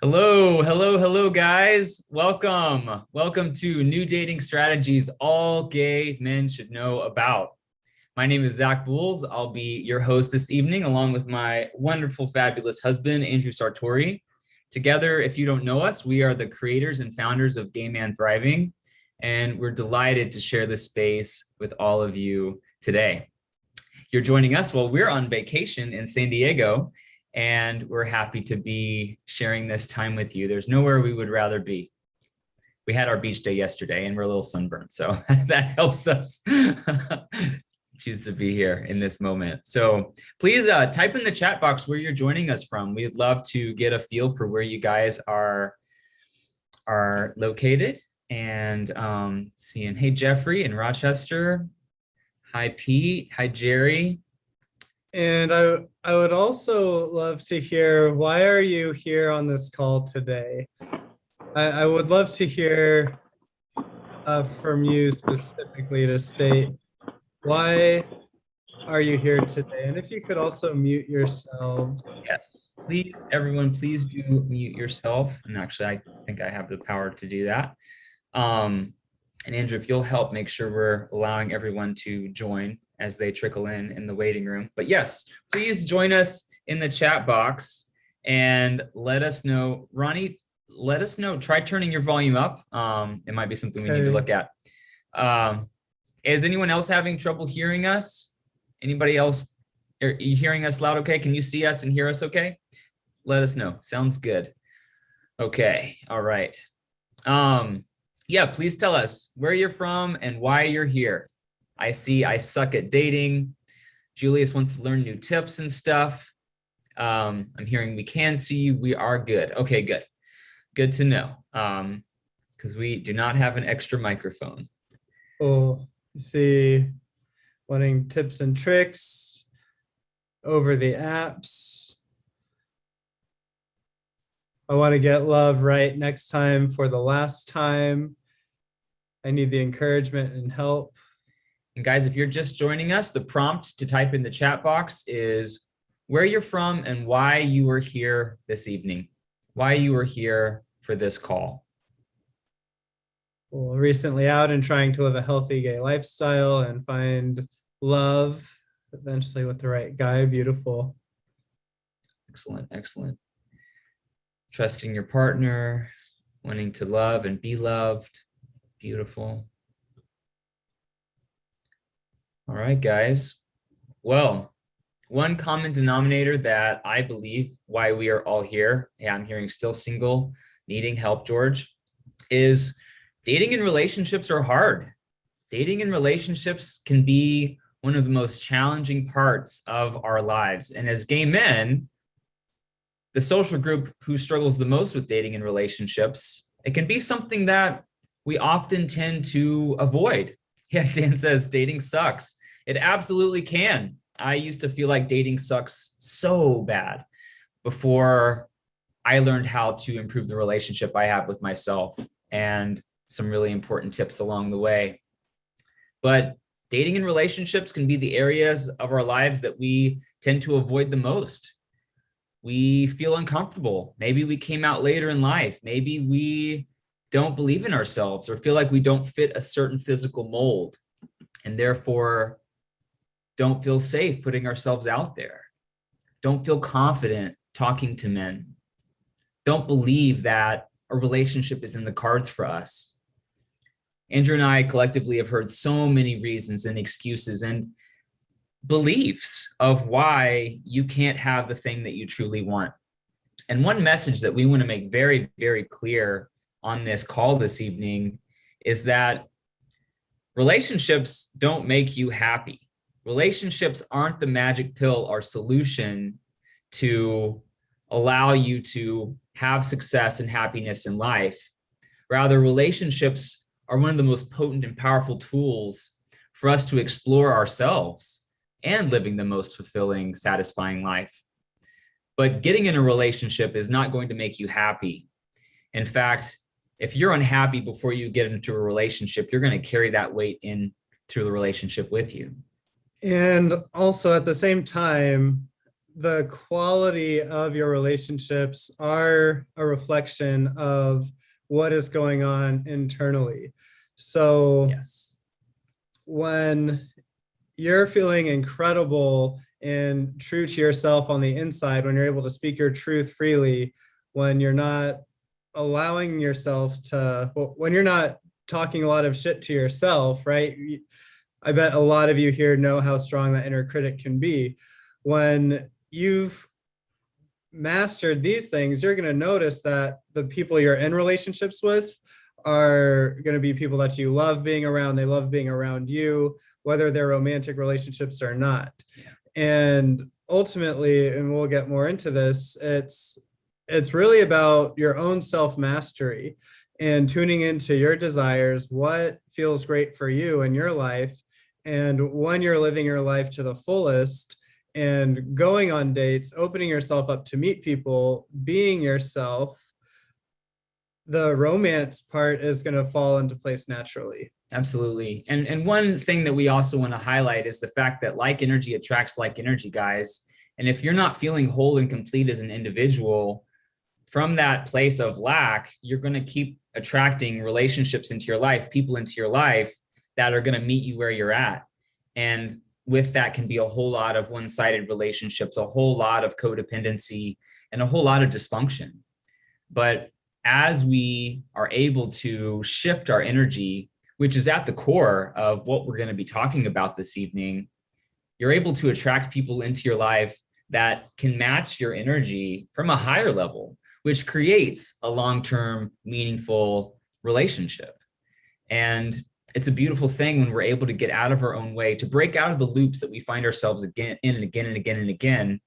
Hello, guys. Welcome to New Dating Strategies all gay men should know about. My name is Zach Bools. I'll be your host this evening, along with my wonderful, fabulous husband, Andrew Sartori. Together, if you don't know us, we are the creators and founders of Gay Man Thriving, and we're delighted to share this space with all of you today. You're joining us while we're on vacation in San Diego, and we're happy to be sharing this time with you. There's nowhere we would rather be. We had our beach day yesterday and we're a little sunburned, so that helps us choose to be here in this moment. So please type in the chat box where you're joining us from. We'd love to get a feel for where you guys are located. And seeing, hey, Jeffrey in Rochester. Hi, Pete. Hi, Jerry. And I would also love to hear, why are you here on this call today? I would love to hear from you specifically to state, why are you here today? And if you could also mute yourselves. Yes, please, everyone, please do mute yourself. And actually, I think I have the power to do that. And Andrew, if you'll help make sure we're allowing everyone to join as they trickle in the waiting room. But yes, please join us in the chat box and let us know. Ronnie, let us know. Try turning your volume up. It might be something we need to look at. Is anyone else having trouble hearing us? Anybody else? Are you hearing us loud? Okay. Can you see us and hear us okay? Let us know. Sounds good. Okay. All right. Yeah, please tell us where you're from and why you're here. I see I suck at dating. Julius wants to learn new tips and stuff. I'm hearing we can see you. We are good. Okay, good. Good to know. Because we do not have an extra microphone. Oh, you see, wanting tips and tricks over the apps. I want to get love right next time for the last time. I need the encouragement and help. And guys, if you're just joining us, the prompt to type in the chat box is where you're from and why you are here this evening, why you are here for this call. Well, recently out and trying to live a healthy gay lifestyle and find love eventually with the right guy. Beautiful. Excellent, excellent. Trusting your partner, wanting to love and be loved. Beautiful. All right, guys. Well, one common denominator that I believe why we are all here, yeah, I'm hearing still single, needing help, George, is dating and relationships are hard. Dating and relationships can be one of the most challenging parts of our lives. And as gay men, the social group who struggles the most with dating and relationships, it can be something that we often tend to avoid. Yeah, Dan says dating sucks. It absolutely can. I used to feel like dating sucks so bad before I learned how to improve the relationship I have with myself and some really important tips along the way. But dating and relationships can be the areas of our lives that we tend to avoid the most. We feel uncomfortable. Maybe we came out later in life. Maybe we don't believe in ourselves or feel like we don't fit a certain physical mold and therefore don't feel safe putting ourselves out there. Don't feel confident talking to men. Don't believe that a relationship is in the cards for us. Andrew and I collectively have heard so many reasons and excuses and beliefs of why you can't have the thing that you truly want. And one message that we want to make very, very clear on this call this evening is that relationships don't make you happy. Relationships aren't the magic pill or solution to allow you to have success and happiness in life. Rather, relationships are one of the most potent and powerful tools for us to explore ourselves and living the most fulfilling, satisfying life. But getting in a relationship is not going to make you happy. In fact, if you're unhappy before you get into a relationship, you're going to carry that weight into the relationship with you. And also at the same time, the quality of your relationships are a reflection of what is going on internally. So Yes. when you're feeling incredible and true to yourself on the inside, when you're able to speak your truth freely, when you're not allowing yourself to, well, when you're not talking a lot of shit to yourself, right? I bet a lot of you here know how strong that inner critic can be. When you've mastered these things, you're going to notice that the people you're in relationships with are going to be people that you love being around. They love being around you, whether they're romantic relationships or not. Yeah. And ultimately, and we'll get more into this, it's really about your own self-mastery and tuning into your desires, what feels great for you in your life. And when you're living your life to the fullest and going on dates, opening yourself up to meet people, being yourself, the romance part is going to fall into place naturally. Absolutely. And one thing that we also want to highlight is the fact that like energy attracts like energy, guys. And if you're not feeling whole and complete as an individual from that place of lack, you're going to keep attracting relationships into your life, people into your life that are going to meet you where you're at. And with that can be a whole lot of one-sided relationships, a whole lot of codependency, and a whole lot of dysfunction. But as we are able to shift our energy, which is at the core of what we're going to be talking about this evening, you're able to attract people into your life that can match your energy from a higher level, which creates a long-term, meaningful relationship. And it's a beautiful thing when we're able to get out of our own way, to break out of the loops that we find ourselves again and again and again and again,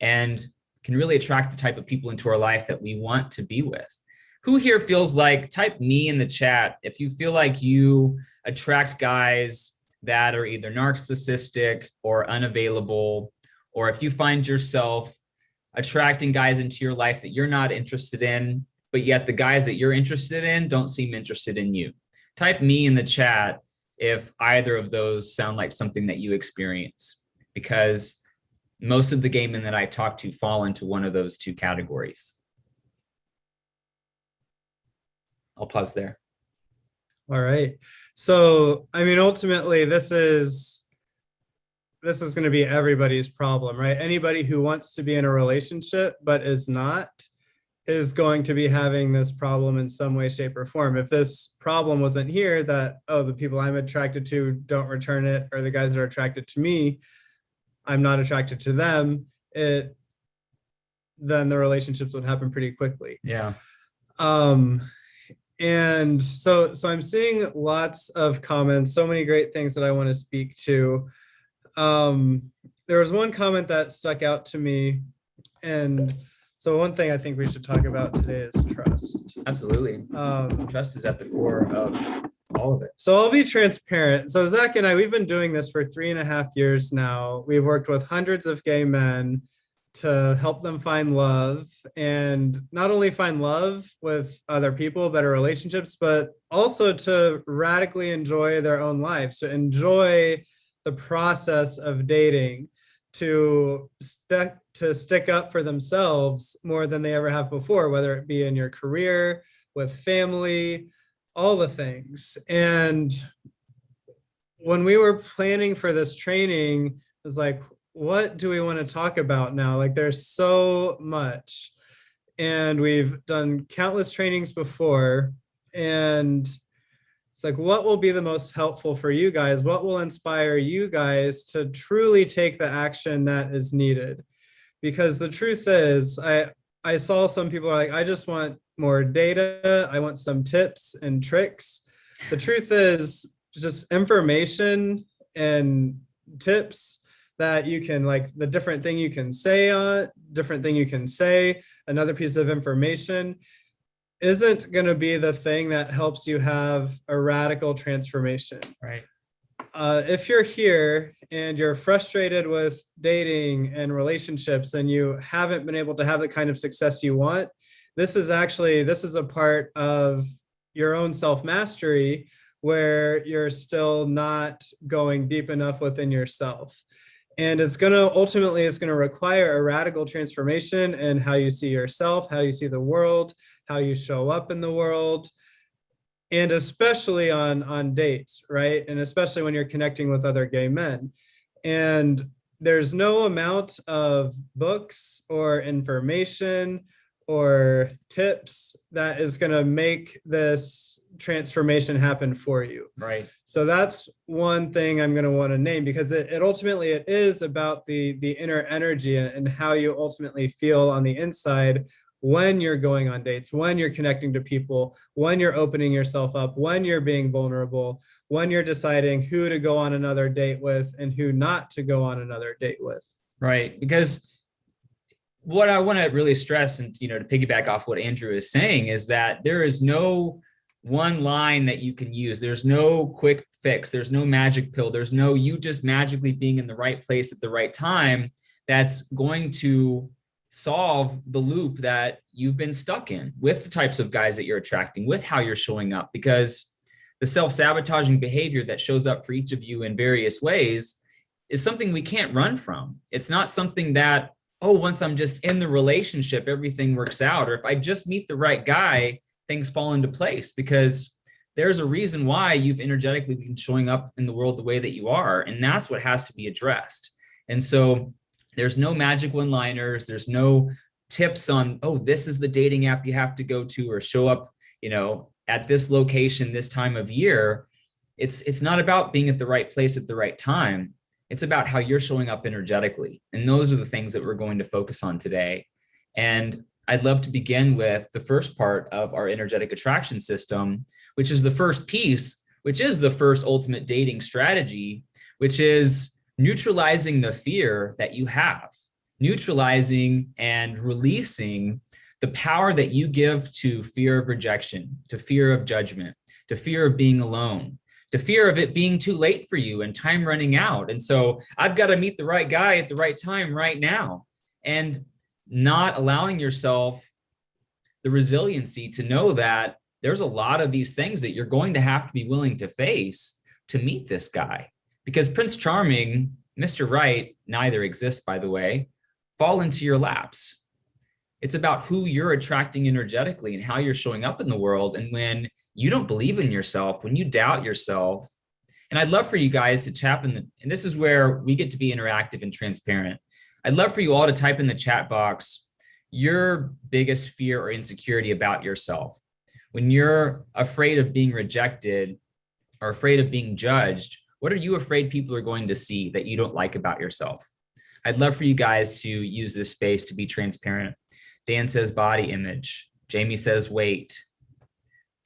and can really attract the type of people into our life that we want to be with. Who here feels like, type me in the chat if you feel like you attract guys that are either narcissistic or unavailable, or if you find yourself attracting guys into your life that you're not interested in, but yet the guys that you're interested in don't seem interested in you. Type me in the chat if either of those sound like something that you experience, because most of the gay men that I talk to fall into one of those two categories. I'll pause there. All right. So, I mean, ultimately, this is going to be everybody's problem, right? Anybody who wants to be in a relationship but is not is going to be having this problem in some way, shape, or form. If this problem wasn't here, that, oh, the people I'm attracted to don't return it, or the guys that are attracted to me, I'm not attracted to them, then the relationships would happen pretty quickly. Yeah. And so I'm seeing lots of comments, so many great things that I want to speak to. There was one comment that stuck out to me. And so one thing I think we should talk about today is trust. Absolutely. Trust is at the core of all of it. So I'll be transparent. So Zach and I, we've been doing this for 3.5 years now. We've worked with hundreds of gay men to help them find love, and not only find love with other people, better relationships, but also to radically enjoy their own lives, to enjoy the process of dating, to stick up for themselves more than they ever have before, whether it be in your career, with family, all the things. And when we were planning for this training, it was like, what do we want to talk about now? Like, there's so much. And we've done countless trainings before. And it's like, what will be the most helpful for you guys? What will inspire you guys to truly take the action that is needed? Because the truth is, I saw some people are like, I just want more data. I want some tips and tricks. The truth is just information and tips that you can, like, the different thing you can say another piece of information isn't going to be the thing that helps you have a radical transformation. Right. If you're here and you're frustrated with dating and relationships and you haven't been able to have the kind of success you want, this is a part of your own self-mastery where you're still not going deep enough within yourself. And it's going to require a radical transformation in how you see yourself, how you see the world, how you show up in the world, and especially on dates, right? And especially when you're connecting with other gay men. And there's no amount of books or information or tips that is going to make this transformation happen for you. Right. So that's one thing I'm going to want to name, because it ultimately, it is about the inner energy and how you ultimately feel on the inside when you're going on dates, when you're connecting to people, when you're opening yourself up, when you're being vulnerable, when you're deciding who to go on another date with and who not to go on another date with. Right. Because what I want to really stress, and, to piggyback off what Andrew is saying, is that there is no one line that you can use. There's no quick fix. There's no magic pill. There's no you just magically being in the right place at the right time that's going to solve the loop that you've been stuck in with the types of guys that you're attracting, with how you're showing up, because the self-sabotaging behavior that shows up for each of you in various ways is something we can't run from. It's not something that, oh, once I'm just in the relationship, everything works out. Or if I just meet the right guy, things fall into place, because there's a reason why you've energetically been showing up in the world the way that you are. And that's what has to be addressed. And so there's no magic one-liners. There's no tips on, oh, this is the dating app you have to go to, or show up, at this location, this time of year. It's not about being at the right place at the right time. It's about how you're showing up energetically. And those are the things that we're going to focus on today. And I'd love to begin with the first part of our energetic attraction system, which is the first piece, which is the first ultimate dating strategy, which is neutralizing the fear that you have, neutralizing and releasing the power that you give to fear of rejection, to fear of judgment, to fear of being alone, to fear of it being too late for you and time running out. And so I've got to meet the right guy at the right time right now, and not allowing yourself the resiliency to know that there's a lot of these things that you're going to have to be willing to face to meet this guy. Because Prince Charming, Mr. Right, neither exist, by the way, fall into your laps. It's about who you're attracting energetically and how you're showing up in the world. And when you don't believe in yourself, when you doubt yourself, and I'd love for you guys to tap in and this is where we get to be interactive and transparent. I'd love for you all to type in the chat box your biggest fear or insecurity about yourself. When you're afraid of being rejected or afraid of being judged, what are you afraid people are going to see that you don't like about yourself? I'd love for you guys to use this space to be transparent. Dan says body image. Jamie says weight.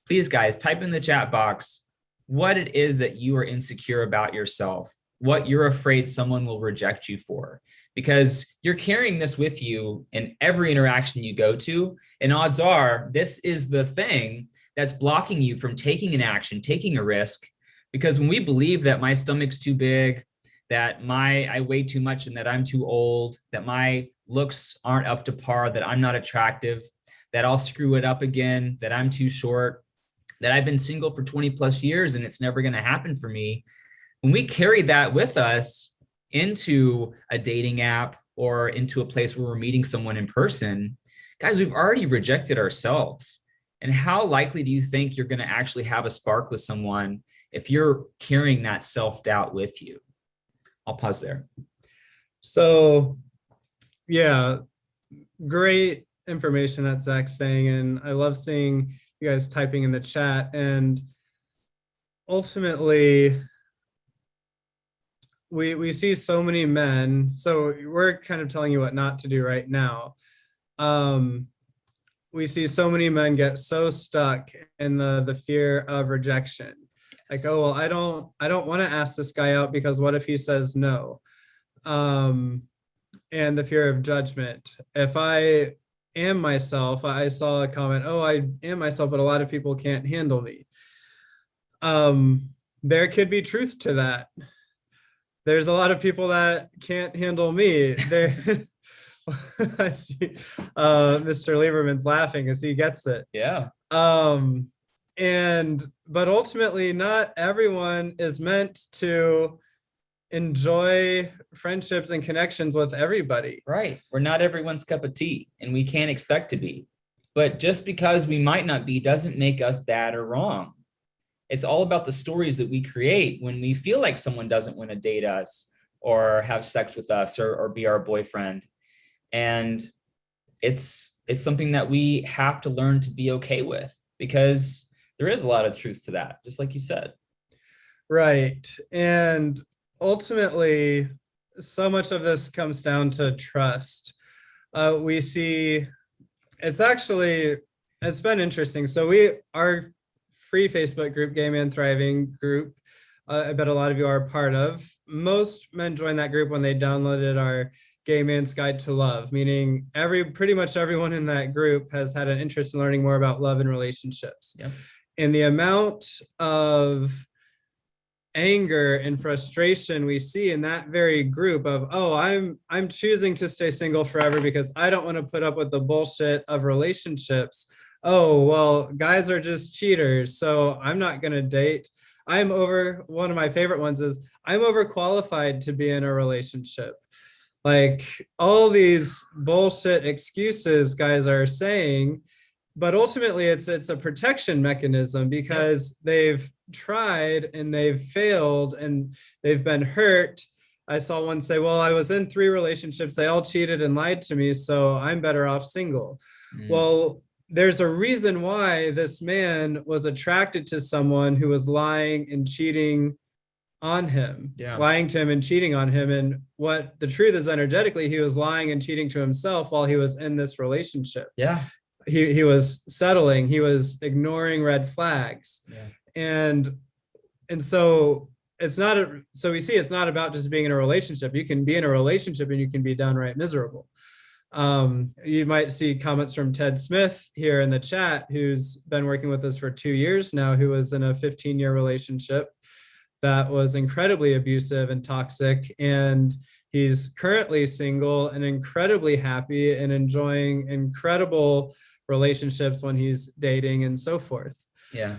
Please, guys, type in the chat box what it is that you are insecure about yourself, what you're afraid someone will reject you for, because you're carrying this with you in every interaction you go to. And odds are this is the thing that's blocking you from taking an action, taking a risk. Because when we believe that my stomach's too big, that I weigh too much and that I'm too old, that my looks aren't up to par, that I'm not attractive, that I'll screw it up again, that I'm too short, that I've been single for 20 plus years and it's never going to happen for me. When we carry that with us into a dating app or into a place where we're meeting someone in person, guys, we've already rejected ourselves. And how likely do you think you're going to actually have a spark with someone if you're carrying that self-doubt with you? I'll pause there. So, yeah, great information that Zach's saying. And I love seeing you guys typing in the chat. And ultimately, we see so many men. So we're kind of telling you what not to do right now. We see so many men get so stuck in the fear of rejection. Like, oh, well, I don't want to ask this guy out because what if he says no? And the fear of judgment. If I am myself, I saw a comment, oh, I am myself, but a lot of people can't handle me. There could be truth to that. There's a lot of people that can't handle me. I see Mr. Lieberman's laughing as he gets it. Yeah. But ultimately, not everyone is meant to enjoy friendships and connections with everybody. Right. We're not everyone's cup of tea, and we can't expect to be. But just because we might not be doesn't make us bad or wrong. It's all about the stories that we create when we feel like someone doesn't want to date us or have sex with us or be our boyfriend. And it's something that we have to learn to be okay with, because there is a lot of truth to that, just like you said. Right. And ultimately, so much of this comes down to trust. We see it's been interesting. So our free Facebook group, Gay Man Thriving group, I bet a lot of you are a part of. Most men joined that group when they downloaded our Gay Man's Guide to Love, meaning pretty much everyone in that group has had an interest in learning more about love and relationships. Yep. And the amount of anger and frustration we see in that very group of, oh, I'm choosing to stay single forever because I don't want to put up with the bullshit of relationships. Oh, well, guys are just cheaters, so I'm not going to date. One of my favorite ones is, I'm overqualified to be in a relationship. Like, all these bullshit excuses guys are saying, but ultimately it's a protection mechanism, because they've tried and they've failed and they've been hurt. I saw one say, well, I was in 3 relationships, they all cheated and lied to me, so I'm better off single. Well, there's a reason why this man was attracted to someone who was lying and cheating on him, lying to him and cheating on him. And what the truth is, energetically, he was lying and cheating to himself while he was in this relationship. He was settling, he was ignoring red flags. And so we see it's not about just being in a relationship. You can be in a relationship and you can be downright miserable. You might see comments from Ted Smith here in the chat, who's been working with us for 2 years now, who was in a 15-year relationship that was incredibly abusive and toxic. And he's currently single and incredibly happy and enjoying incredible relationships when he's dating and so forth. Yeah.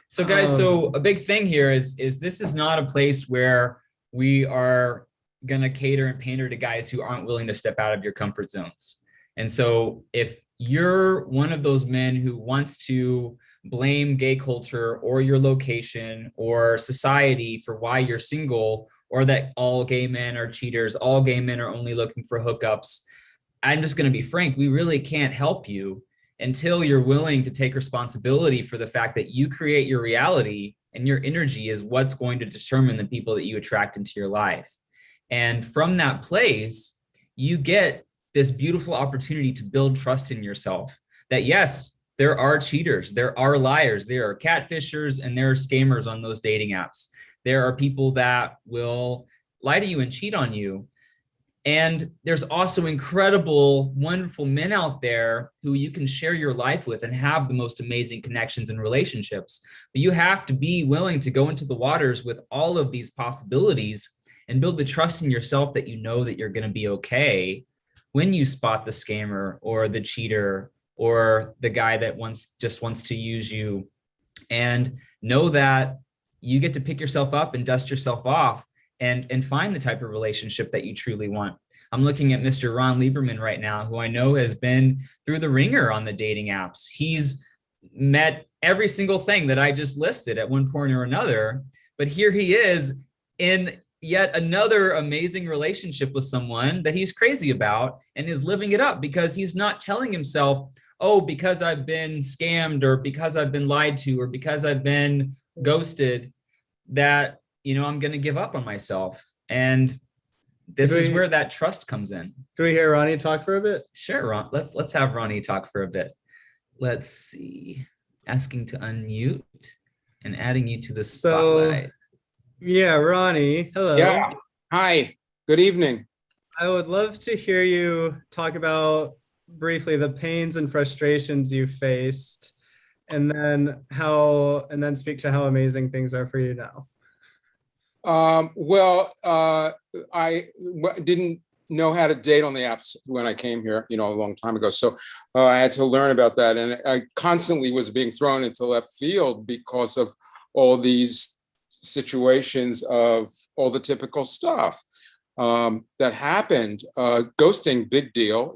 So guys, so a big thing here is this is not a place where we are going to cater and pander to guys who aren't willing to step out of your comfort zones. And so if you're one of those men who wants to blame gay culture or your location or society for why you're single, or that all gay men are cheaters, all gay men are only looking for hookups, I'm just going to be frank, we really can't help you until you're willing to take responsibility for the fact that you create your reality, and your energy is what's going to determine the people that you attract into your life. And from that place, you get this beautiful opportunity to build trust in yourself that, yes, there are cheaters, there are liars, there are catfishers, and there are scammers on those dating apps. There are people that will lie to you and cheat on you. And there's also incredible, wonderful men out there who you can share your life with and have the most amazing connections and relationships. But you have to be willing to go into the waters with all of these possibilities and build the trust in yourself that you know that you're going to be okay when you spot the scammer or the cheater or the guy that just wants to use you. And know that you get to pick yourself up and dust yourself off and find the type of relationship that you truly want. I'm looking at Mr. Ron Lieberman right now, who I know has been through the ringer on the dating apps. He's met every single thing that I just listed at one point or another, but here he is in yet another amazing relationship with someone that he's crazy about and is living it up, because he's not telling himself, oh, because I've been scammed or because I've been lied to or because I've been ghosted, that I'm going to give up on myself. And this is where that trust comes in. Can we hear Ronnie talk for a bit? Sure, Ron. Let's have Ronnie talk for a bit. Let's see. Asking to unmute and adding you to the spotlight. Yeah, Ronnie. Hello. Yeah. Hi. Good evening. I would love to hear you talk about briefly the pains and frustrations you faced, and then speak to how amazing things are for you now. I didn't know how to date on the apps when I came here, a long time ago. So I had to learn about that. And I constantly was being thrown into left field because of all these situations of all the typical stuff that happened. Ghosting, big deal,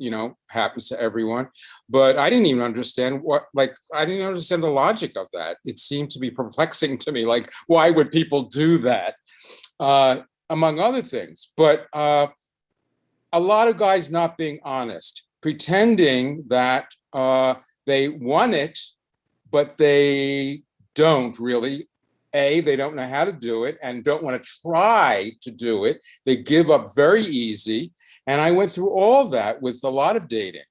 happens to everyone. But I didn't even understand I didn't understand the logic of that. It seemed to be perplexing to me. Like, why would people do that? Among other things. But a lot of guys not being honest, pretending that they want it, but they don't really. They don't know how to do it and don't want to try to do it. They give up very easy. And I went through all that with a lot of dating,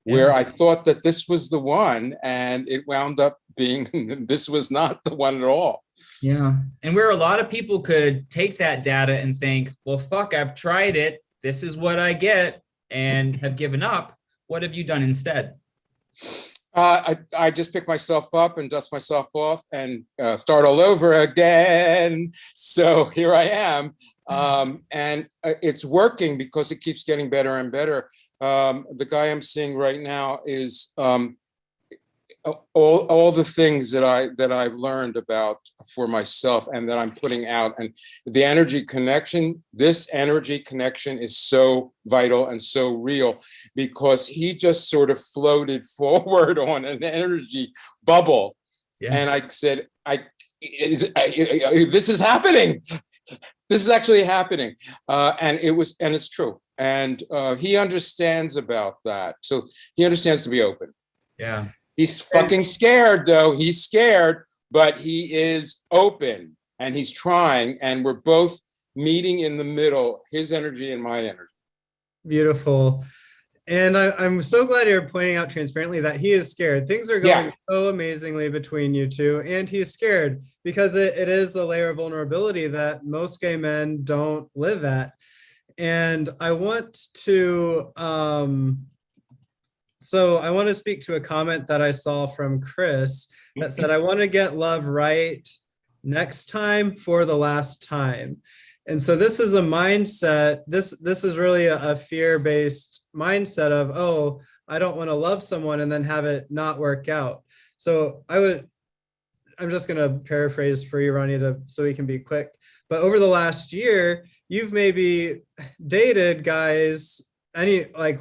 where I thought that this was the one, and it wound up being this was not the one at all. Yeah. And where a lot of people could take that data and think, well, fuck, I've tried it. This is what I get, and have given up. What have you done instead? I just pick myself up and dust myself off and start all over again. So here I am. And it's working because it keeps getting better and better. The guy I'm seeing right now is all the things that I've learned about for myself and that I'm putting out, and the energy connection. This energy connection is so vital and so real because he just sort of floated forward on an energy bubble, and I said, "This is happening. This is actually happening," and it's true, and he understands about that. So he understands to be open. Yeah. He's fucking scared, though. He's scared, but he is open and he's trying. And we're both meeting in the middle, his energy and my energy. Beautiful. And I'm so glad you're pointing out transparently that he is scared. Things are going so amazingly between you two, and he's scared because it is a layer of vulnerability that most gay men don't live at. And I want to I want to speak to a comment that I saw from Chris that said, I want to get love right next time for the last time. And so this is a mindset. This is really a fear-based mindset of, oh, I don't want to love someone and then have it not work out. So I'm just going to paraphrase for you, Ronnie, so we can be quick. But over the last year, you've maybe dated guys,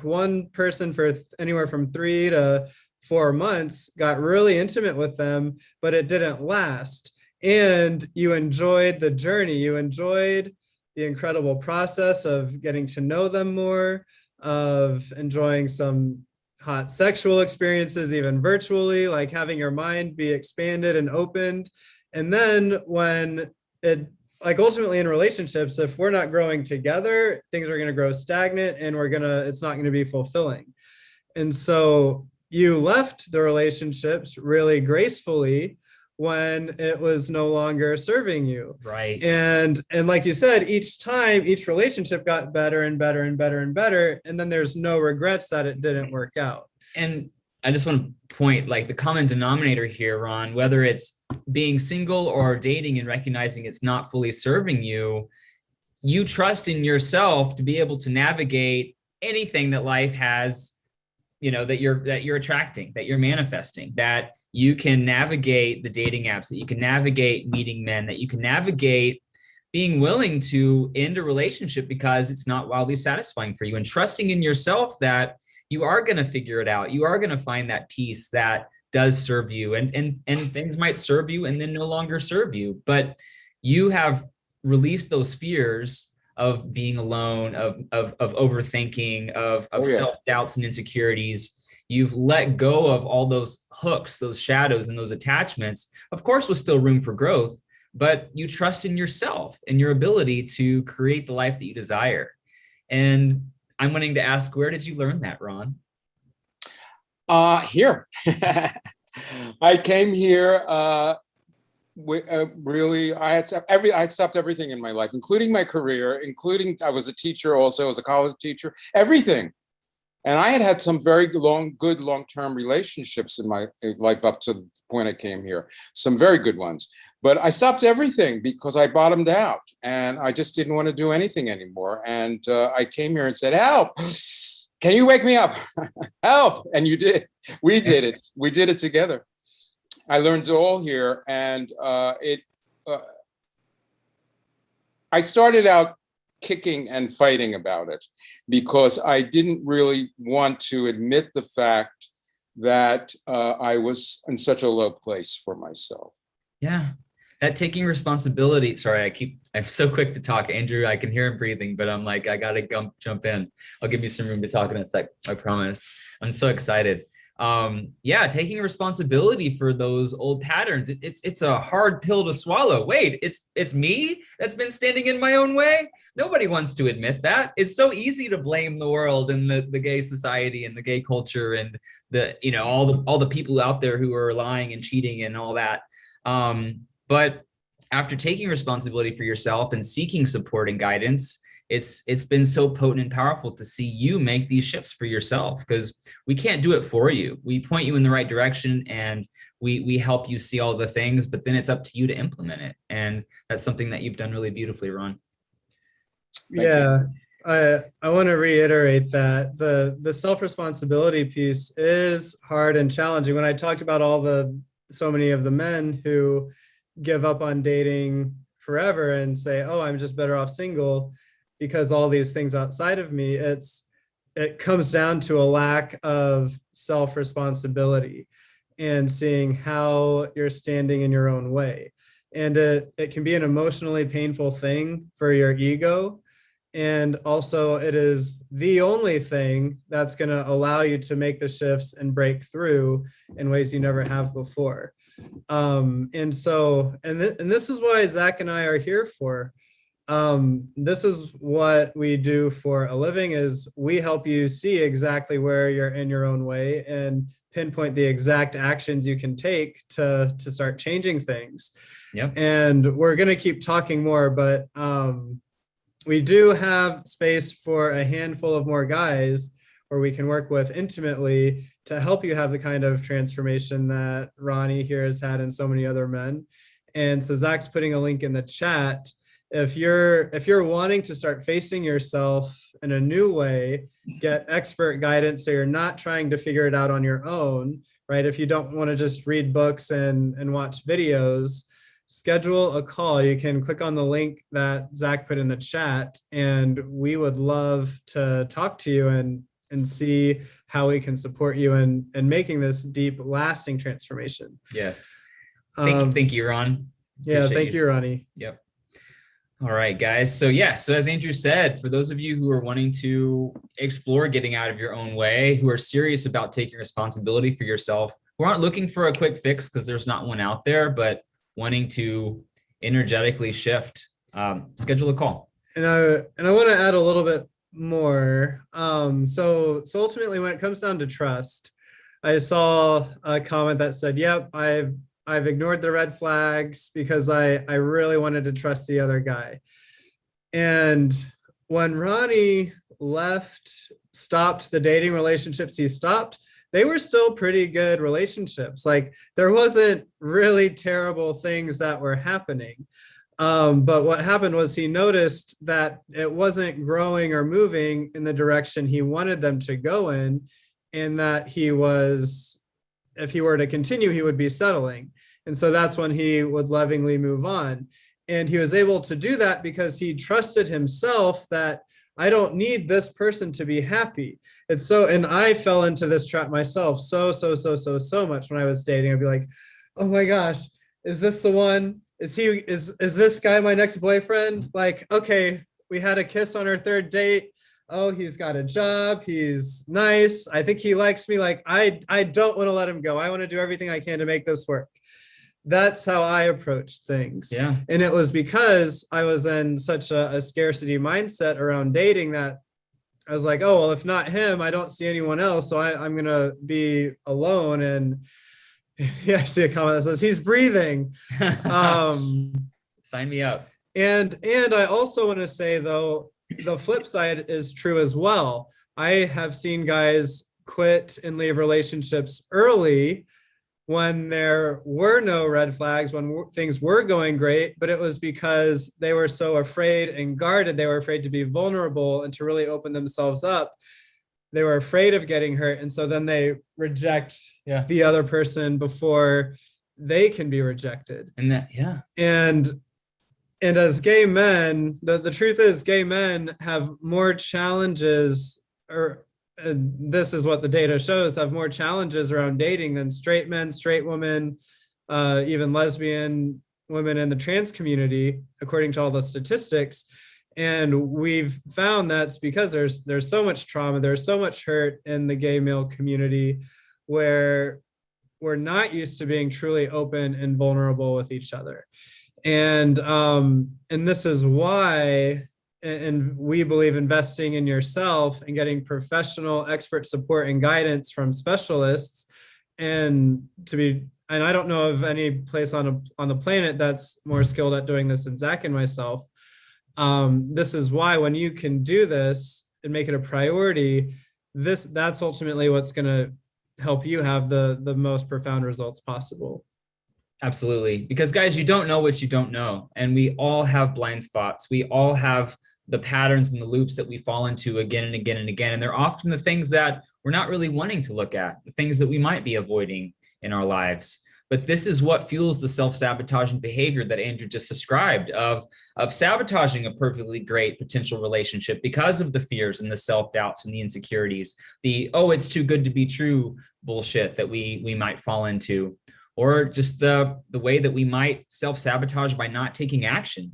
one person for anywhere from 3 to 4 months, got really intimate with them, but it didn't last. And you enjoyed the journey. You enjoyed the incredible process of getting to know them more, of enjoying some hot sexual experiences, even virtually, like having your mind be expanded and opened. And then when ultimately in relationships, if we're not growing together, things are going to grow stagnant and it's not going to be fulfilling. And so you left the relationships really gracefully when it was no longer serving you. Right. And like you said, each relationship got better and better and better and better. And then there's no regrets that it didn't work out. And I just want to point, the common denominator here, Ron, whether it's being single or dating and recognizing it's not fully serving you, you trust in yourself to be able to navigate anything that life has, that you're attracting, that you're manifesting, that you can navigate the dating apps, that you can navigate meeting men, that you can navigate being willing to end a relationship because it's not wildly satisfying for you, and trusting in yourself that you are going to figure it out. You are going to find that peace that does serve you, and things might serve you and then no longer serve you, but you have released those fears of being alone, of overthinking, of self-doubts and insecurities. You've let go of all those hooks, those shadows, and those attachments, of course, with still room for growth, but you trust in yourself and your ability to create the life that you desire. And I'm wanting to ask, where did you learn that, Ron? Here. I came here really, I stopped everything in my life, including my career, I was a teacher also, I was a college teacher, everything. And I had some very good long-term relationships in my life up to the point I came here, some very good ones. But I stopped everything because I bottomed out and I just didn't want to do anything anymore. And I came here and said, help, can you wake me up? Help. And you did. We did it. We did it together. I learned it all here. And I started out kicking and fighting about it because I didn't really want to admit the fact that I was in such a low place for myself. Yeah. That taking responsibility. Sorry, I'm so quick to talk. Andrew, I can hear him breathing, but I'm like, I got to jump in. I'll give you some room to talk in a sec. I promise. I'm so excited. Yeah, taking responsibility for those old patterns. It's a hard pill to swallow. Wait, it's me that's been standing in my own way. Nobody wants to admit that. It's so easy to blame the world and the gay society and the gay culture and all the people out there who are lying and cheating and all that. But after taking responsibility for yourself and seeking support and guidance, it's been so potent and powerful to see you make these shifts for yourself, because we can't do it for you. We point you in the right direction and we help you see all the things, but then it's up to you to implement it. And that's something that you've done really beautifully, Ron. Yeah, I want to reiterate that the self-responsibility piece is hard and challenging. When I talked about so many of the men who give up on dating forever and say, oh, I'm just better off single because all these things outside of me, it comes down to a lack of self-responsibility and seeing how you're standing in your own way. And it can be an emotionally painful thing for your ego. And also it is the only thing that's going to allow you to make the shifts and break through in ways you never have before. And this is why Zach and I are here for. This is what we do for a living, is we help you see exactly where you're in your own way and pinpoint the exact actions you can take to start changing things. Yep. And we're going to keep talking more, but we do have space for a handful of more guys where we can work with intimately to help you have the kind of transformation that Ronnie here has had and so many other men. And so Zach's putting a link in the chat. If you're wanting to start facing yourself in a new way, get expert guidance so you're not trying to figure it out on your own, right? If you don't want to just read books and watch videos, schedule a call. You can click on the link that Zach put in the chat, and we would love to talk to you and see how we can support you in making this deep, lasting transformation. Yes. Thank you, Ron. Yeah, thank you, Ronnie. Yep. All right, guys. So as Andrew said, for those of you who are wanting to explore getting out of your own way, who are serious about taking responsibility for yourself, who aren't looking for a quick fix because there's not one out there, but wanting to energetically shift, schedule a call. And I want to add a little bit more. So ultimately, when it comes down to trust, I saw a comment that said, yep, I've ignored the red flags because I really wanted to trust the other guy. And when Ronnie stopped the dating relationships he stopped, they were still pretty good relationships. Like, there wasn't really terrible things that were happening. But what happened was he noticed that it wasn't growing or moving in the direction he wanted them to go in, and that if he were to continue, he would be settling. And so that's when he would lovingly move on. And he was able to do that because he trusted himself that I don't need this person to be happy. And I fell into this trap myself so much when I was dating. I'd be like, oh my gosh, is this the one? Is this guy my next boyfriend? Like, okay, we had a kiss on our third date. Oh, he's got a job. He's nice. I think he likes me. Like, I don't want to let him go. I want to do everything I can to make this work. That's how I approached things. Yeah. And it was because I was in such a scarcity mindset around dating that I was like, oh, well, if not him, I don't see anyone else. So I'm going to be alone. And yeah, I see a comment that says he's breathing. Sign me up. And I also want to say, though, the flip side is true as well. I have seen guys quit and leave relationships early when there were no red flags, when things were going great, but it was because they were so afraid and guarded. They were afraid to be vulnerable and to really open themselves up. They were afraid of getting hurt. And so then they reject the other person before they can be rejected. And And as gay men, the truth is gay men have more challenges, or this is what the data shows, have more challenges around dating than straight men, straight women, even lesbian women in the trans community, according to all the statistics. And we've found that's because there's so much trauma, there's so much hurt in the gay male community, where we're not used to being truly open and vulnerable with each other. And this is why, and we believe investing in yourself and getting professional expert support and guidance from specialists, and I don't know of any place on the planet that's more skilled at doing this than Zach and myself. This is why when you can do this and make it a priority, that's ultimately what's going to help you have the most profound results possible. Absolutely. Because guys, you don't know what you don't know. And we all have blind spots. We all have the patterns and the loops that we fall into again and again and again. And they're often the things that we're not really wanting to look at, the things that we might be avoiding in our lives. But this is what fuels the self-sabotaging behavior that Andrew just described of sabotaging a perfectly great potential relationship because of the fears and the self-doubts and the insecurities, the, oh, it's too good to be true bullshit that we might fall into, or just the way that we might self-sabotage by not taking action.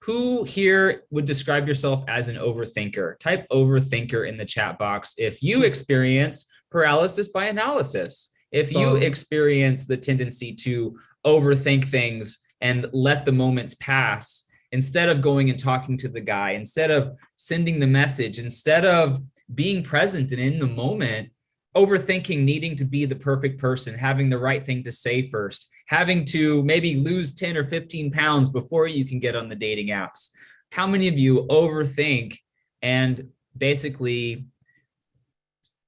Who here would describe yourself as an overthinker? Type overthinker in the chat box if you experience paralysis by analysis. If you experience the tendency to overthink things and let the moments pass, instead of going and talking to the guy, instead of sending the message, instead of being present and in the moment, overthinking needing to be the perfect person, having the right thing to say first, having to maybe lose 10 or 15 pounds before you can get on the dating apps. How many of you overthink and basically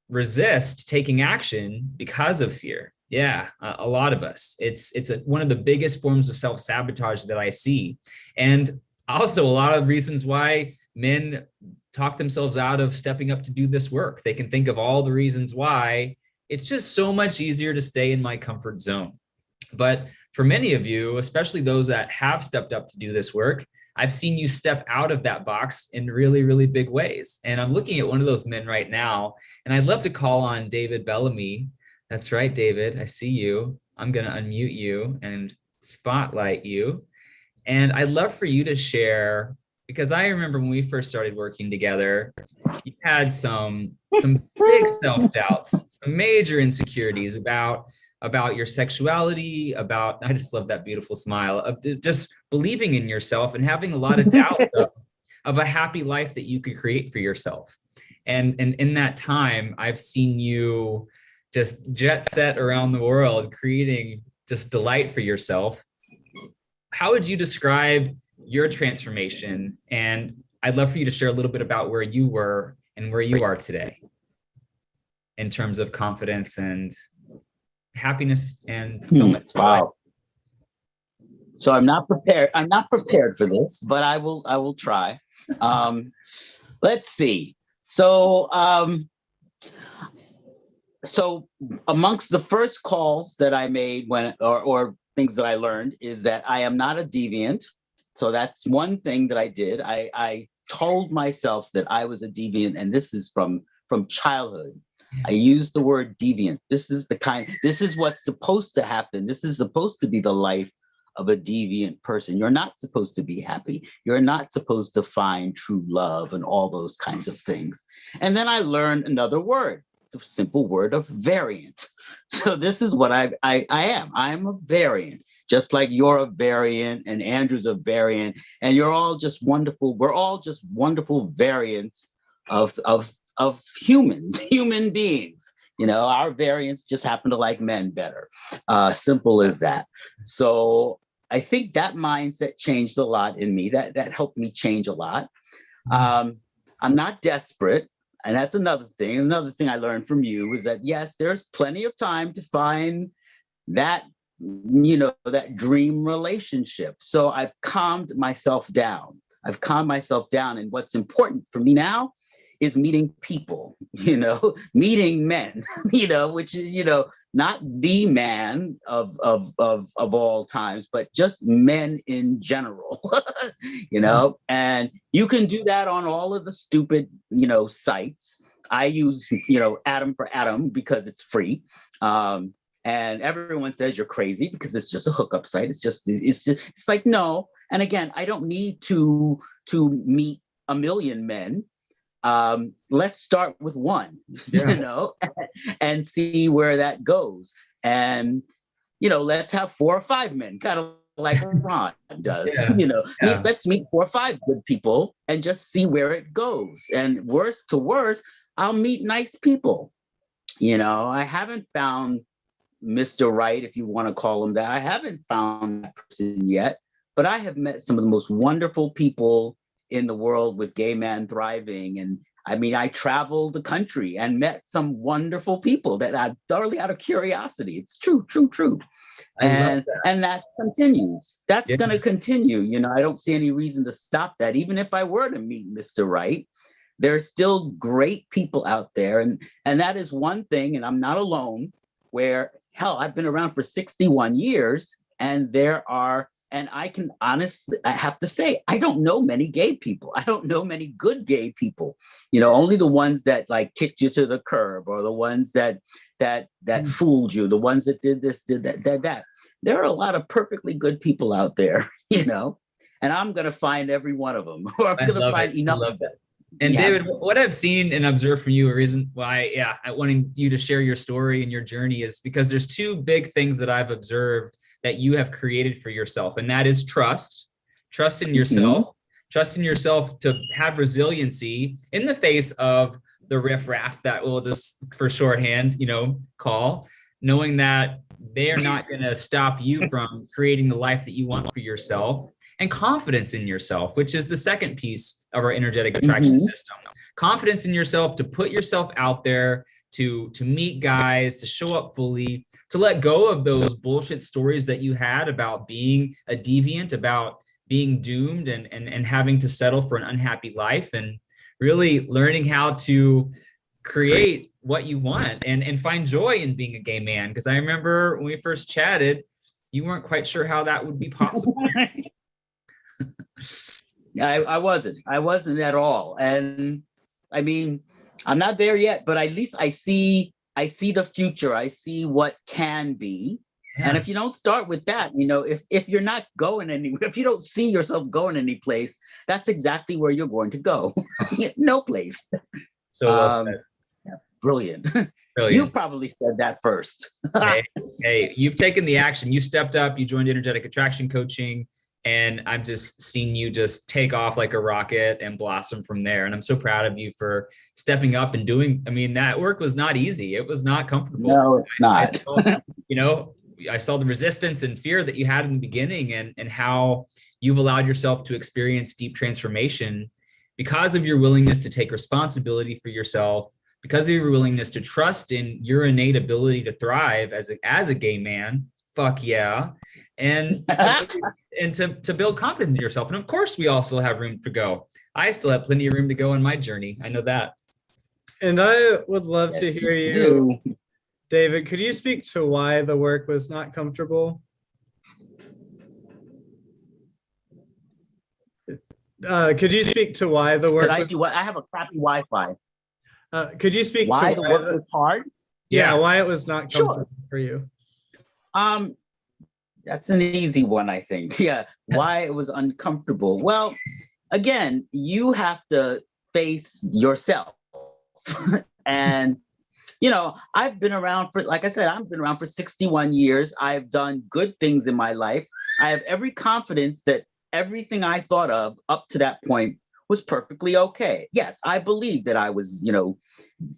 resist taking action because of fear? Yeah, a lot of us. It's one of the biggest forms of self-sabotage that I see. And also a lot of reasons why men talk themselves out of stepping up to do this work. They can think of all the reasons why. It's just so much easier to stay in my comfort zone. But for many of you, especially those that have stepped up to do this work, I've seen you step out of that box in really, really big ways. And I'm looking at one of those men right now, and I'd love to call on David Bellamy. That's right, David, I see you. I'm going to unmute you and spotlight you. And I'd love for you to share, because I remember when we first started working together, you had some big self-doubts, some major insecurities about your sexuality, I just love that beautiful smile, of just believing in yourself and having a lot of doubts of a happy life that you could create for yourself. And in that time, I've seen you just jet set around the world, creating just delight for yourself. How would you describe your transformation? And I'd love for you to share a little bit about where you were and where you are today in terms of confidence and happiness and fulfillment. Wow. So I'm not prepared. I'm not prepared for this, but I will try. Let's see. So amongst the first calls that I made or things that I learned is that I am not a deviant. So that's one thing that I did. I told myself that I was a deviant, and this is from childhood. I use the word deviant. This is what's supposed to happen. This is supposed to be the life of a deviant person. You're not supposed to be happy. You're not supposed to find true love and all those kinds of things. And then I learned another word, the simple word of variant. So this is what I am. I'm a variant, just like you're a variant and Andrew's a variant, and you're all just wonderful. We're all just wonderful variants of human beings. You know, our variants just happen to like men better. Simple as that. So I think that mindset changed a lot in me. That helped me change a lot. I'm not desperate. And that's another thing. Another thing I learned from you is that, yes, there's plenty of time to find that, that dream relationship. So I've calmed myself down. And what's important for me now is meeting people, meeting men, which is, not the man of all times, but just men in general, and you can do that on all of the stupid, sites. I use, Atom for Atom because it's free. And everyone says you're crazy because it's just a hookup site. It's like, no. And again, I don't need to meet a million men. Let's start with one, and see where that goes. And, let's have 4 or 5 men, kind of like Ron does, let's meet 4 or 5 good people and just see where it goes. And worst to worst, I'll meet nice people. I haven't found Mr. Right, if you want to call him that. I haven't found that person yet, but I have met some of the most wonderful people in the world with Gay Man Thriving. And I mean, I traveled the country and met some wonderful people that I thoroughly out of curiosity. It's true. And that continues. That's going to continue. I don't see any reason to stop that. Even if I were to meet Mr. Right, there's still great people out there. And that is one thing, and I'm not alone, where hell, I've been around for 61 years, and I can honestly, I have to say, I don't know many gay people. I don't know many good gay people. Only the ones that like kicked you to the curb, or the ones that fooled you, the ones that did this, did that. There are a lot of perfectly good people out there, and I'm going to find every one of them, or I'm going to find enough of them. And David, what I've seen and observed from you, a reason why, I wanting you to share your story and your journey is because there's 2 big things that I've observed that you have created for yourself. And that is trust in yourself, trust in yourself to have resiliency in the face of the riffraff that we'll just for shorthand, call, knowing that they're not going to stop you from creating the life that you want for yourself. And confidence in yourself, which is the second piece of our energetic attraction system. Confidence in yourself to put yourself out there, to meet guys, to show up fully, to let go of those bullshit stories that you had about being a deviant, about being doomed and having to settle for an unhappy life, and really learning how to create what you want and find joy in being a gay man. Because I remember when we first chatted, you weren't quite sure how that would be possible. I wasn't at all. And I mean, I'm not there yet, but at least I see the future. I see what can be. Yeah. And if you don't start with that, if you're not going anywhere, if you don't see yourself going any place, that's exactly where you're going to go. No place. So well said. Yeah, brilliant. Brilliant. You probably said that first. hey, you've taken the action. You stepped up. You joined energetic attraction coaching. And I'm just seeing you just take off like a rocket and blossom from there. And I'm so proud of you for stepping up and doing, that work was not easy. It was not comfortable. No, it's not. I saw the resistance and fear that you had in the beginning and how you've allowed yourself to experience deep transformation because of your willingness to take responsibility for yourself, because of your willingness to trust in your innate ability to thrive as a gay man. Fuck yeah. And to build confidence in yourself. And of course, we also have room to go. I still have plenty of room to go on my journey. I know that. And I would love to hear you, David. Could you speak to why the work was not comfortable? Could you speak to why the work? I have a crappy Wi-Fi. Could you speak why to the work was hard? Yeah, why it was not comfortable for you? That's an easy one, I think. Yeah, why it was uncomfortable. Well, again, you have to face yourself. And, I've been around like I said, I've been around for 61 years. I've done good things in my life. I have every confidence that everything I thought of up to that point was perfectly okay. Yes, I believed that I was,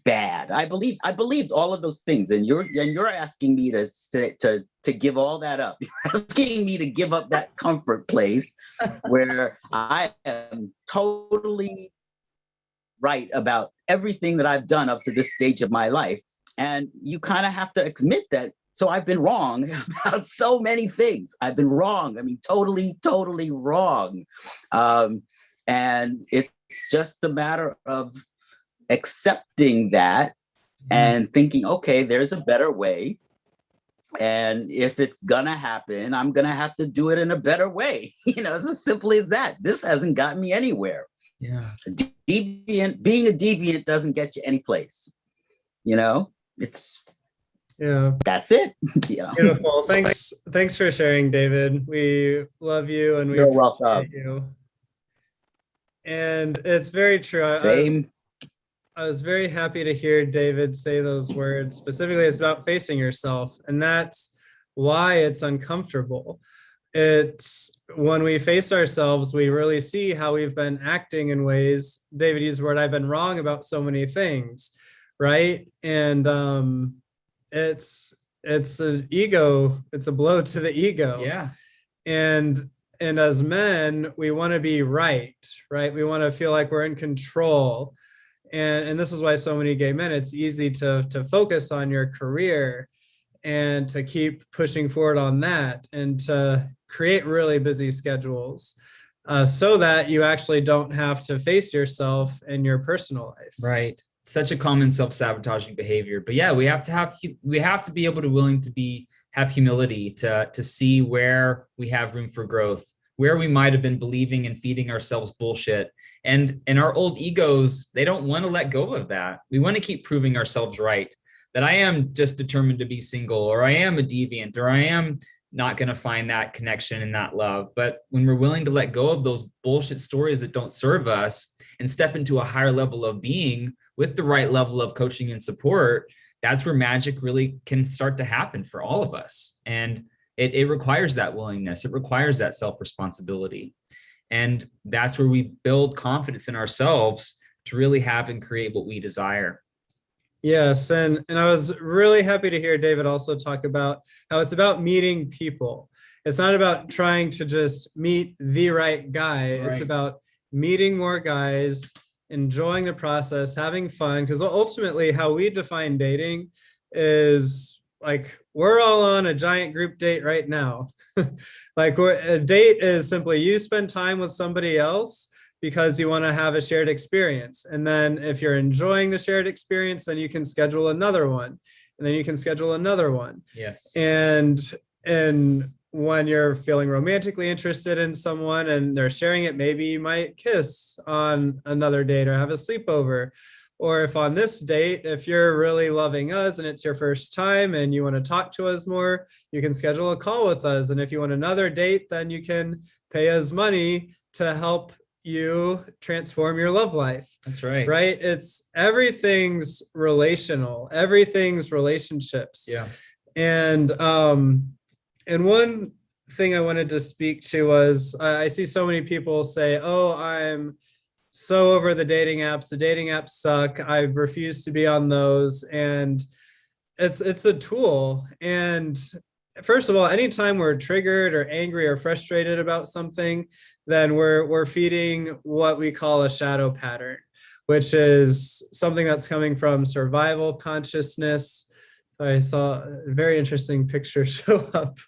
bad. I believed all of those things. And you're asking me to give all that up. You're asking me to give up that comfort place where I am totally right about everything that I've done up to this stage of my life. And you kind of have to admit that. So I've been wrong about so many things. I've been wrong. Totally, totally wrong. And it's just a matter of accepting that and thinking, okay, there's a better way. And if it's gonna happen, I'm gonna have to do it in a better way. It's as simple as that. This hasn't gotten me anywhere. Yeah. Being a deviant doesn't get you any place. It's that's it. Beautiful. Thanks for sharing, David. We love you and we You're appreciate welcome. you. And it's very true. Same. I was very happy to hear David say those words. Specifically, it's about facing yourself, and that's why it's uncomfortable. It's when we face ourselves, we really see how we've been acting in ways. David used the word, I've been wrong about so many things, right? And it's an ego, it's a blow to the ego. Yeah. And as men, we want to be right? We want to feel like we're in control. And this is why so many gay men, it's easy to focus on your career and to keep pushing forward on that and to create really busy schedules so that you actually don't have to face yourself in your personal life. Right. Such a common self-sabotaging behavior. But yeah, we have to be able to have humility to see where we have room for growth, where we might have been believing and feeding ourselves bullshit. And our old egos, they don't want to let go of that. We want to keep proving ourselves right, that I am just determined to be single, or I am a deviant, or I am not going to find that connection and that love. But when we're willing to let go of those bullshit stories that don't serve us and step into a higher level of being with the right level of coaching and support, that's where magic really can start to happen for all of us. And it requires that willingness. It requires that self-responsibility. And that's where we build confidence in ourselves to really have and create what we desire. Yes, and I was really happy to hear David also talk about how it's about meeting people. It's not about trying to just meet the right guy. Right. It's about meeting more guys, enjoying the process, having fun. Because ultimately, how we define dating is like we're all on a giant group date right now. Like a date is simply you spend time with somebody else because you want to have a shared experience. And then if you're enjoying the shared experience, then you can schedule another one. And then you can schedule another one. Yes. And when you're feeling romantically interested in someone and they're sharing it, maybe you might kiss on another date or have a sleepover. Or if on this date, if you're really loving us and it's your first time and you want to talk to us more, you can schedule a call with us. And if you want another date, then you can pay us money to help you transform your love life. That's right. Right? It's everything's relational, everything's relationships. Yeah. And one thing I wanted to speak to was I see so many people say, oh, I'm so over the dating apps. The dating apps suck. I refuse to be on those. And it's a tool. And first of all, anytime we're triggered or angry or frustrated about something, then we're feeding what we call a shadow pattern, which is something that's coming from survival consciousness. I saw a very interesting picture show up.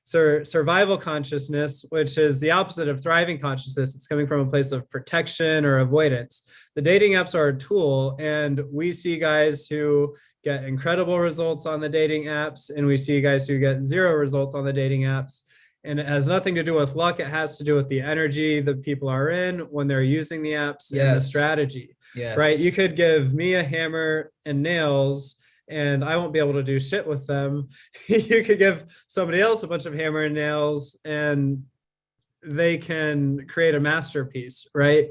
Survival consciousness, which is the opposite of thriving consciousness. It's coming from a place of protection or avoidance. The dating apps are a tool, and we see guys who get incredible results on the dating apps, and we see guys who get zero results on the dating apps. And it has nothing to do with luck. It has to do with the energy that people are in when they're using the apps and the strategy. Yes. Right? You could give me a hammer and nails and I won't be able to do shit with them. You could give somebody else a bunch of hammer and nails and they can create a masterpiece, right?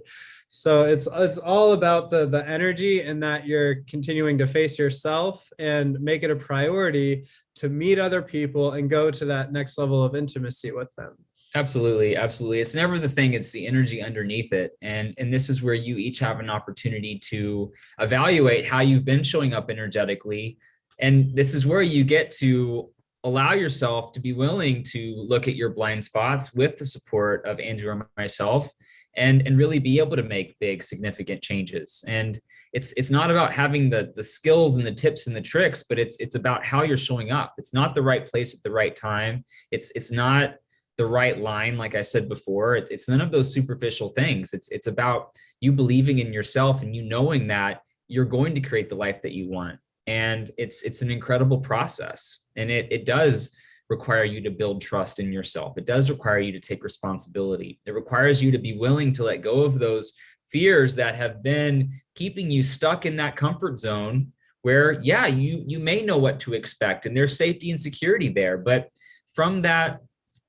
So it's all about the energy and that you're continuing to face yourself and make it a priority to meet other people and go to that next level of intimacy with them. Absolutely. Absolutely. It's never the thing, it's the energy underneath it. And this is where you each have an opportunity to evaluate how you've been showing up energetically. And this is where you get to allow yourself to be willing to look at your blind spots with the support of Andrew and myself and really be able to make big, significant changes. And it's not about having the skills and the tips and the tricks, but it's about how you're showing up. It's not the right place at the right time. It's not the right line. Like I said before, it's none of those superficial things. It's about you believing in yourself and you knowing that you're going to create the life that you want. And it's an incredible process. And it does require you to build trust in yourself. It does require you to take responsibility. It requires you to be willing to let go of those fears that have been keeping you stuck in that comfort zone where, yeah, you may know what to expect and there's safety and security there. But from that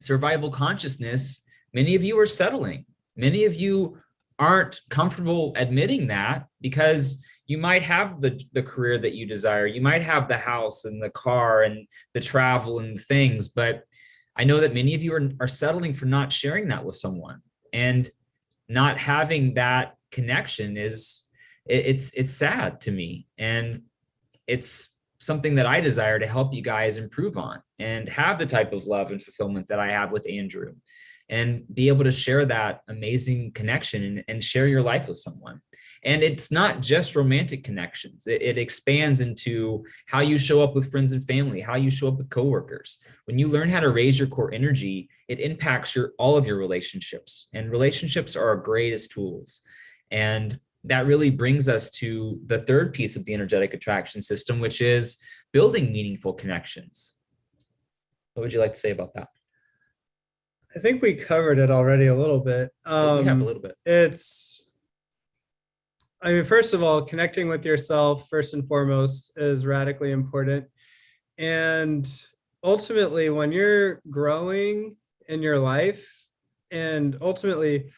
survival consciousness, many of you are settling. Many of you aren't comfortable admitting that because you might have the career that you desire. You might have the house and the car and the travel and the things. But I know that many of you are settling for not sharing that with someone. And not having that connection it's sad to me. And it's something that I desire to help you guys improve on and have the type of love and fulfillment that I have with Andrew and be able to share that amazing connection and share your life with someone. And it's not just romantic connections. It expands into how you show up with friends and family, how you show up with coworkers. When you learn how to raise your core energy, it impacts all of your relationships. And relationships are our greatest tools. And that really brings us to the third piece of the energetic attraction system, which is building meaningful connections. What would you like to say about that? I think we covered it already a little bit. We have a little bit. First of all, connecting with yourself first and foremost is radically important. And ultimately, when you're growing in your life, and ultimately,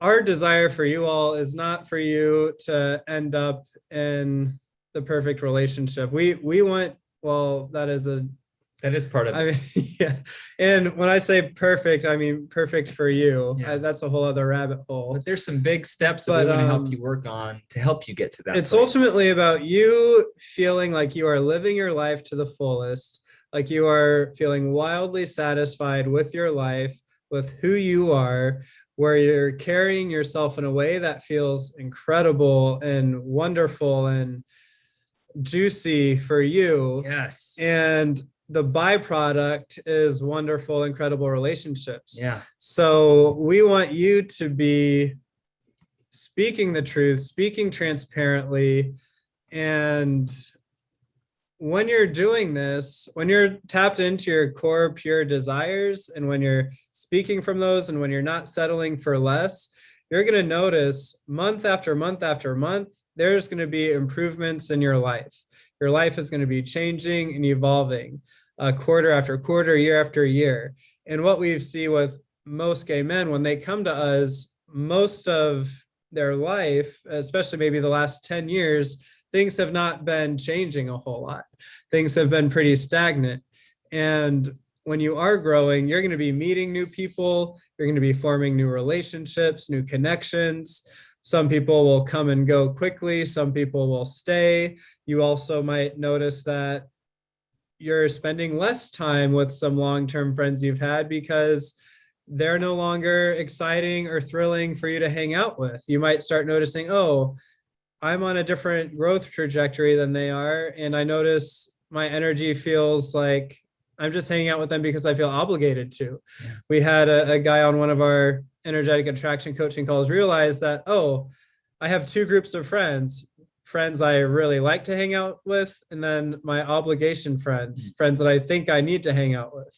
our desire for you all is not for you to end up in the perfect relationship. We want, well, that is part of it. Yeah. And when I say perfect, I mean perfect for you. Yeah. That's a whole other rabbit hole. But there's some big steps that we want to help you work on to help you get to that. It's place. ultimately about you feeling like you are living your life to the fullest, like you are feeling wildly satisfied with your life, with who you are, where you're carrying yourself in a way that feels incredible and wonderful and juicy for you. Yes. And the byproduct is wonderful, incredible relationships. Yeah. So we want you to be speaking the truth, speaking transparently. And when you're doing this, when you're tapped into your core pure desires, and when you're speaking from those, and when you're not settling for less, you're going to notice month after month after month, there's going to be improvements in your life. Your life is going to be changing and evolving quarter after quarter, year after year. And what we see with most gay men, when they come to us, most of their life, especially maybe the last 10 years, things have not been changing a whole lot. Things have been pretty stagnant. And when you are growing, you're going to be meeting new people. You're going to be forming new relationships, new connections. Some people will come and go quickly. Some people will stay. You also might notice that you're spending less time with some long-term friends you've had because they're no longer exciting or thrilling for you to hang out with. You might start noticing, oh, I'm on a different growth trajectory than they are. And I notice my energy feels like I'm just hanging out with them because I feel obligated to. Yeah. We had a guy on one of our energetic attraction coaching calls realize that, oh, I have two groups of friends I really like to hang out with, and then my obligation friends that I think I need to hang out with.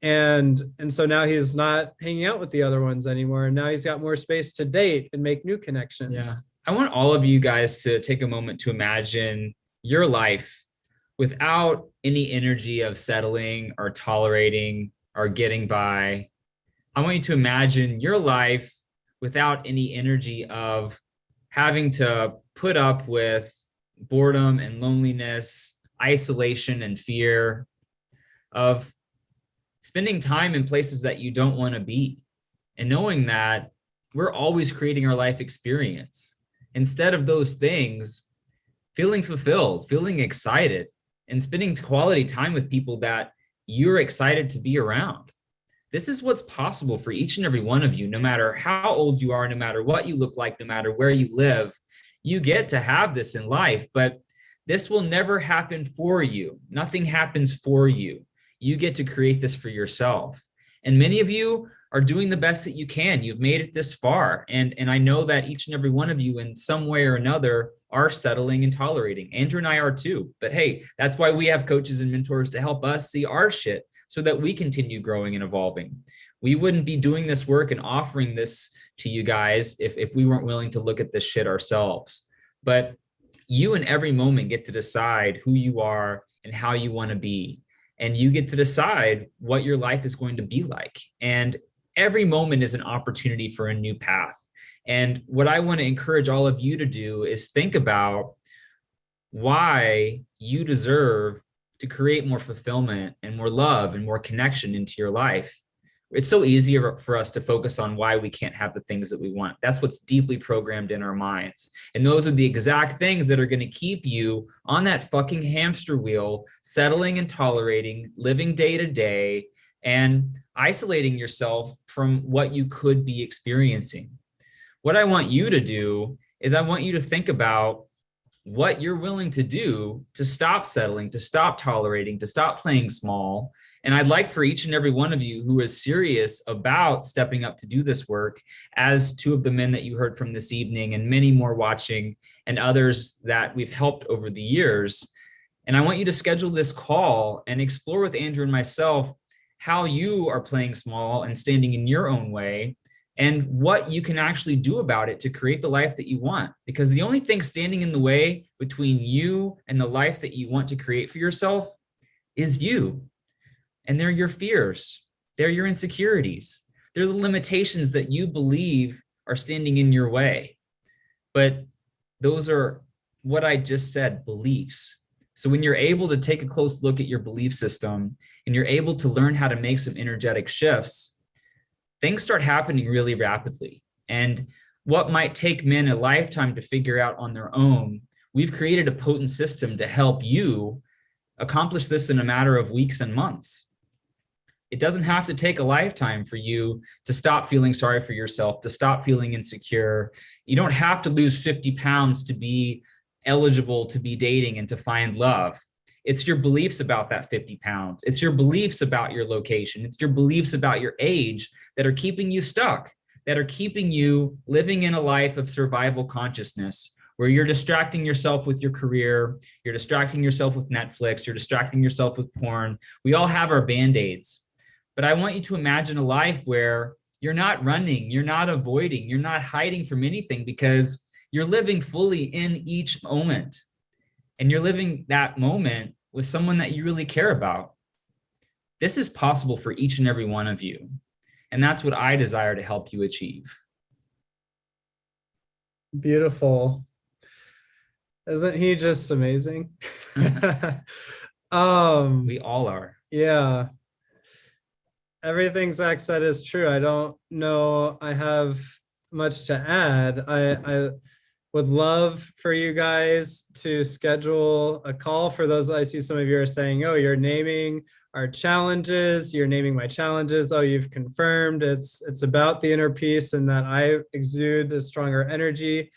And so now he's not hanging out with the other ones anymore. And now he's got more space to date and make new connections. Yeah. I want all of you guys to take a moment to imagine your life without any energy of settling or tolerating or getting by. I want you to imagine your life without any energy of having to put up with boredom and loneliness, isolation and fear, of spending time in places that you don't want to be, and knowing that we're always creating our life experience. Instead of those things, feeling fulfilled, feeling excited, and spending quality time with people that you're excited to be around. This is what's possible for each and every one of you, no matter how old you are, no matter what you look like, no matter where you live. You get to have this in life, but this will never happen for you. Nothing happens for you. You get to create this for yourself. And many of you are doing the best that you can. You've made it this far. And I know that each and every one of you in some way or another are settling and tolerating. Andrew and I are too. But hey, that's why we have coaches and mentors to help us see our shit so that we continue growing and evolving. We wouldn't be doing this work and offering this to you guys if we weren't willing to look at this shit ourselves. But you in every moment get to decide who you are and how you want to be. And you get to decide what your life is going to be like. And every moment is an opportunity for a new path. And what I want to encourage all of you to do is think about why you deserve to create more fulfillment and more love and more connection into your life. It's so easy for us to focus on why we can't have the things that we want. That's what's deeply programmed in our minds. And those are the exact things that are going to keep you on that fucking hamster wheel, settling and tolerating, living day to day, and isolating yourself from what you could be experiencing. What I want you to do is I want you to think about what you're willing to do to stop settling, to stop tolerating, to stop playing small. And I'd like for each and every one of you who is serious about stepping up to do this work, as two of the men that you heard from this evening and many more watching and others that we've helped over the years. And I want you to schedule this call and explore with Andrew and myself how you are playing small and standing in your own way and what you can actually do about it to create the life that you want. Because the only thing standing in the way between you and the life that you want to create for yourself is you. And they're your fears. They're your insecurities. They're the limitations that you believe are standing in your way. But those are what I just said, beliefs. So when you're able to take a close look at your belief system and you're able to learn how to make some energetic shifts, things start happening really rapidly. And what might take men a lifetime to figure out on their own, we've created a potent system to help you accomplish this in a matter of weeks and months. It doesn't have to take a lifetime for you to stop feeling sorry for yourself, to stop feeling insecure. You don't have to lose 50 pounds to be eligible to be dating and to find love. It's your beliefs about that 50 pounds. It's your beliefs about your location. It's your beliefs about your age that are keeping you stuck, that are keeping you living in a life of survival consciousness, where you're distracting yourself with your career, you're distracting yourself with Netflix, you're distracting yourself with porn. We all have our Band-Aids. But I want you to imagine a life where you're not running, you're not avoiding, you're not hiding from anything, because you're living fully in each moment. And you're living that moment with someone that you really care about. This is possible for each and every one of you. And that's what I desire to help you achieve. Beautiful. Isn't he just amazing? We all are. Yeah. Everything Zach said is true. I don't know I have much to add. I would love for you guys to schedule a call. For those, I see some of you are saying, oh, you're naming our challenges, you're naming my challenges. Oh, you've confirmed it's about the inner peace and that I exude a stronger energy.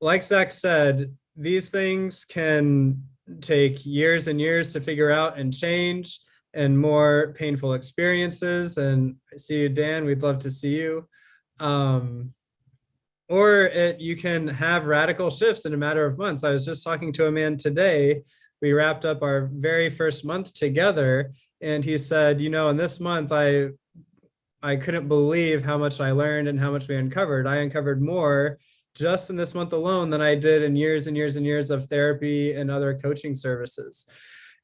Like Zach said, these things can take years and years to figure out and change, and more painful experiences. And I see you, Dan, we'd love to see you. Or you can have radical shifts in a matter of months. I was just talking to a man today. We wrapped up our very first month together, and he said, you know, in this month, I couldn't believe how much I learned and how much we uncovered. I uncovered more just in this month alone than I did in years and years and years of therapy and other coaching services.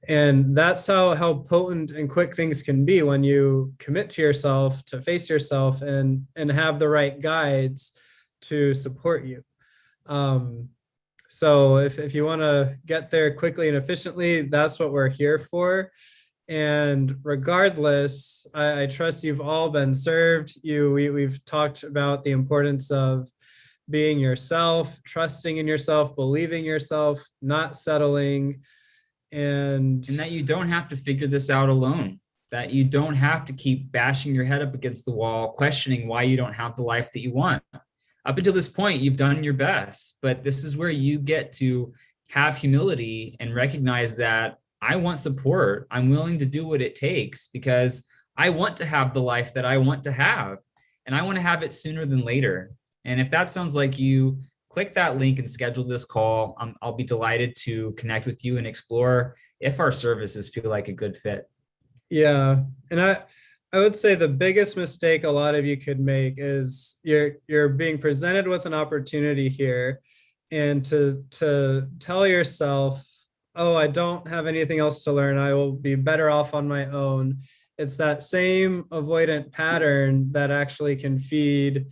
And that's how potent and quick things can be when you commit to yourself, to face yourself, and have the right guides to support you. So if you want to get there quickly and efficiently, that's what we're here for. And regardless, I trust you've all been served. We've talked about the importance of being yourself, trusting in yourself, believing yourself, not settling. And that you don't have to figure this out alone, that you don't have to keep bashing your head up against the wall, questioning why you don't have the life that you want. Up until this point, you've done your best, but this is where you get to have humility and recognize that I want support. I'm willing to do what it takes because I want to have the life that I want to have, and I want to have it sooner than later. And if that sounds like you, click that link and schedule this call. I'll be delighted to connect with you and explore if our services feel like a good fit. Yeah. And I would say the biggest mistake a lot of you could make is you're being presented with an opportunity here, and to tell yourself, oh, I don't have anything else to learn, I will be better off on my own. It's that same avoidant pattern that actually can feed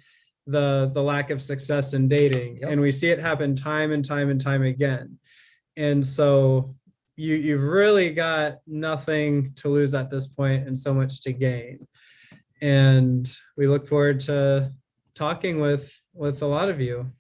the lack of success in dating. Yep. And we see it happen time and time and time again. And so you've really got nothing to lose at this point and so much to gain. And we look forward to talking with a lot of you.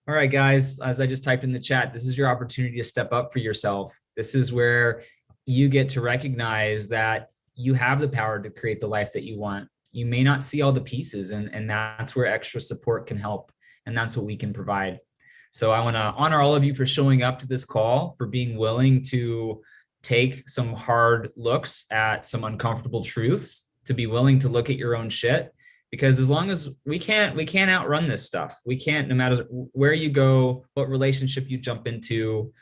All right, guys, as I just typed in the chat, this is your opportunity to step up for yourself. This is where you get to recognize that you have the power to create the life that you want. You may not see all the pieces, and that's where extra support can help. And that's what we can provide. So I want to honor all of you for showing up to this call, for being willing to take some hard looks at some uncomfortable truths, to be willing to look at your own shit. Because as long as we can't outrun this stuff. We can't, no matter where you go, what relationship you jump into,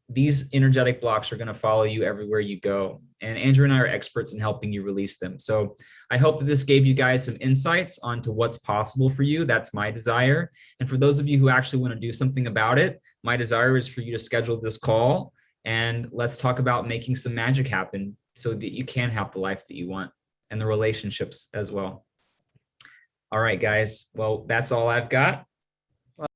these energetic blocks are going to follow you everywhere you go. And Andrew and I are experts in helping you release them. So I hope that this gave you guys some insights onto what's possible for you. That's my desire. And for those of you who actually want to do something about it, my desire is for you to schedule this call and let's talk about making some magic happen so that you can have the life that you want and the relationships as well. All right, guys. Well, that's all I've got.